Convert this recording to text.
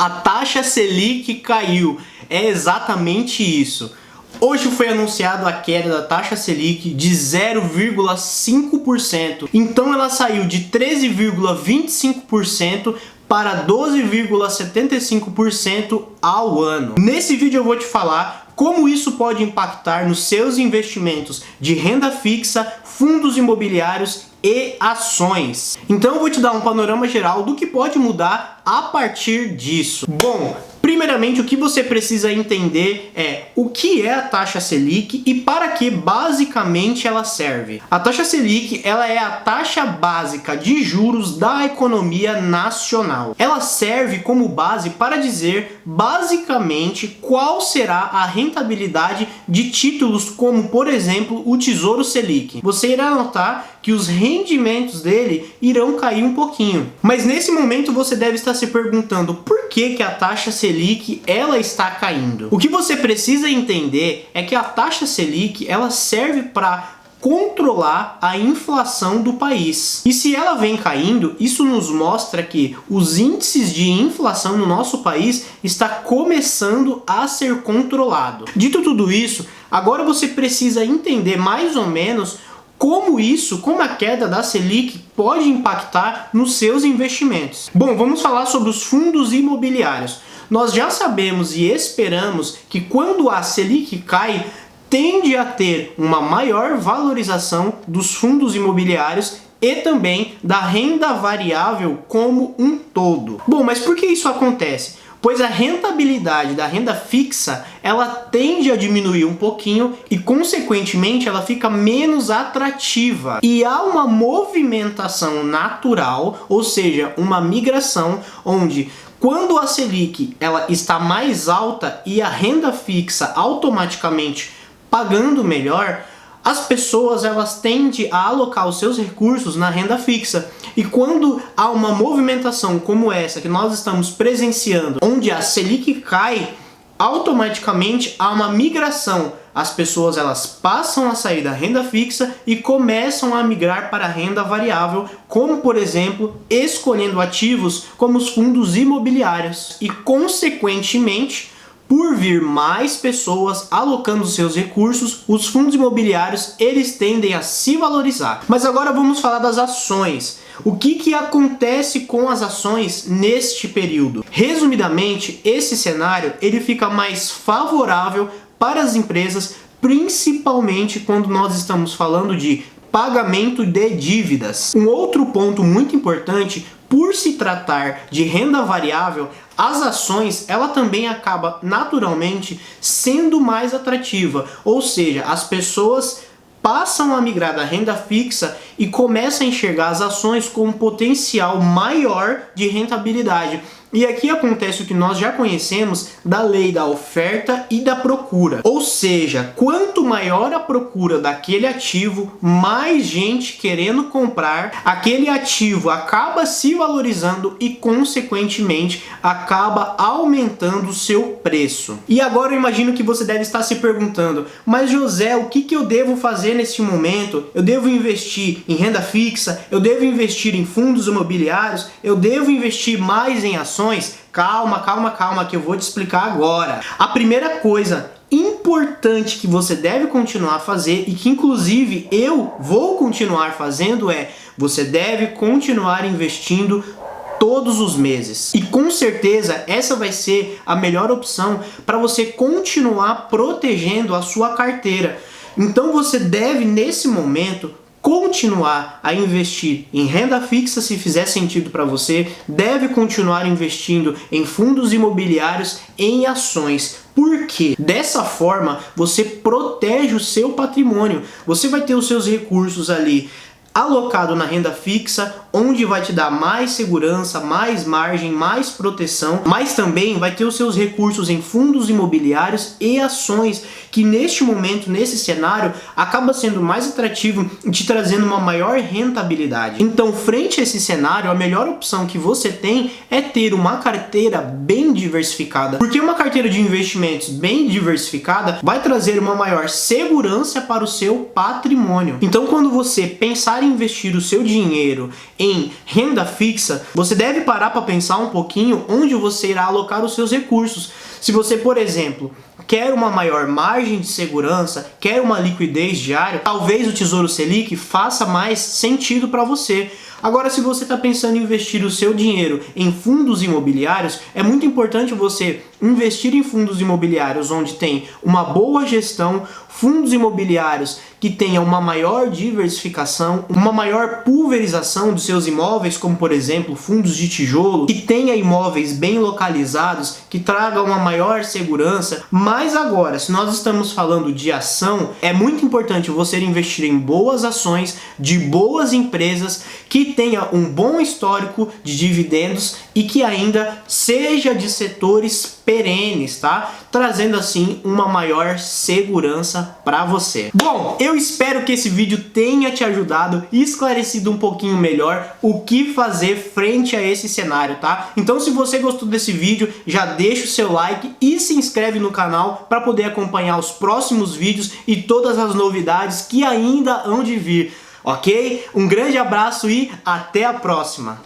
A taxa Selic caiu. É exatamente isso. Hoje foi anunciado a queda da taxa Selic de 0,5%. Então ela saiu de 13,25% para 12,75% ao ano. Nesse vídeo eu vou te falar como isso pode impactar nos seus investimentos de renda fixa, fundos imobiliários e ações. Então eu vou te dar um panorama geral do que pode mudar a partir disso. Bom, primeiramente o que você precisa entender é o que é a taxa Selic e para que basicamente ela serve. A taxa Selic, ela é a taxa básica de juros da economia nacional. Ela serve como base para dizer basicamente qual será a rentabilidade de títulos como, por exemplo, o Tesouro Selic. Você irá notar que os rendimentos dele irão cair um pouquinho. Mas nesse momento você deve estar se perguntando por que a taxa Selic ela está caindo. O que você precisa entender é que a taxa Selic ela serve para controlar a inflação do país. E se ela vem caindo, isso nos mostra que os índices de inflação no nosso país está começando a ser controlado. Dito tudo isso, agora você precisa entender mais ou menos como a queda da Selic pode impactar nos seus investimentos. Bom, vamos falar sobre os fundos imobiliários. Nós já sabemos e esperamos que quando a Selic cai, tende a ter uma maior valorização dos fundos imobiliários e também da renda variável como um todo. Bom, mas por que isso acontece? Pois a rentabilidade da renda fixa, ela tende a diminuir um pouquinho e, consequentemente, ela fica menos atrativa. E há uma movimentação natural, ou seja, uma migração, onde quando a Selic ela está mais alta e a renda fixa automaticamente pagando melhor, as pessoas elas tendem a alocar os seus recursos na renda fixa. E quando há uma movimentação como essa que nós estamos presenciando, onde a Selic cai, automaticamente há uma migração. As pessoas elas passam a sair da renda fixa e começam a migrar para a renda variável, como por exemplo, escolhendo ativos como os fundos imobiliários. E consequentemente, por vir mais pessoas alocando seus recursos, os fundos imobiliários eles tendem a se valorizar. Mas agora vamos falar das ações. O que acontece com as ações neste período? Resumidamente, esse cenário ele fica mais favorável para as empresas, principalmente quando nós estamos falando de pagamento de dívidas. Um outro ponto muito importante, por se tratar de renda variável, as ações ela também acaba naturalmente sendo mais atrativa, ou seja, as pessoas passam a migrar da renda fixa e começam a enxergar as ações com um potencial maior de rentabilidade. E aqui acontece o que nós já conhecemos da lei da oferta e da procura. Ou seja, quanto maior a procura daquele ativo, mais gente querendo comprar, aquele ativo acaba se valorizando e, consequentemente, acaba aumentando o seu preço. E agora eu imagino que você deve estar se perguntando, mas José, o que eu devo fazer neste momento? Eu devo investir em renda fixa? Eu devo investir em fundos imobiliários? Eu devo investir mais em ações? Calma, que eu vou te explicar agora. A primeira coisa importante que você deve continuar a fazer e que inclusive eu vou continuar fazendo é você deve continuar investindo todos os meses. E com certeza essa vai ser a melhor opção para você continuar protegendo a sua carteira. Então você deve nesse momento continuar a investir em renda fixa se fizer sentido para você, deve continuar investindo em fundos imobiliários, em ações. Porque dessa forma você protege o seu patrimônio. Você vai ter os seus recursos ali alocado na renda fixa, onde vai te dar mais segurança, mais margem, mais proteção, mas também vai ter os seus recursos em fundos imobiliários e ações, que neste momento, nesse cenário, acaba sendo mais atrativo e te trazendo uma maior rentabilidade. Então, frente a esse cenário, a melhor opção que você tem é ter uma carteira bem diversificada, porque uma carteira de investimentos bem diversificada vai trazer uma maior segurança para o seu patrimônio. Então, quando você pensar em investir o seu dinheiro em renda fixa, você deve parar para pensar um pouquinho onde você irá alocar os seus recursos. Se você, por exemplo, quer uma maior margem de segurança, quer uma liquidez diária, talvez o Tesouro Selic faça mais sentido para você. Agora, se você está pensando em investir o seu dinheiro em fundos imobiliários, é muito importante você investir em fundos imobiliários onde tem uma boa gestão, fundos imobiliários que tenham uma maior diversificação, uma maior pulverização dos seus imóveis, como por exemplo fundos de tijolo, que tenha imóveis bem localizados, que tragam uma maior segurança. Mas agora, se nós estamos falando de ação, é muito importante você investir em boas ações de boas empresas que tenha um bom histórico de dividendos e que ainda seja de setores perenes, tá? Trazendo assim uma maior segurança para você. Bom, eu espero que esse vídeo tenha te ajudado e esclarecido um pouquinho melhor o que fazer frente a esse cenário, tá? Então, se você gostou desse vídeo, já deixa o seu like e se inscreve no canal para poder acompanhar os próximos vídeos e todas as novidades que ainda hão de vir. Ok? Um grande abraço e até a próxima!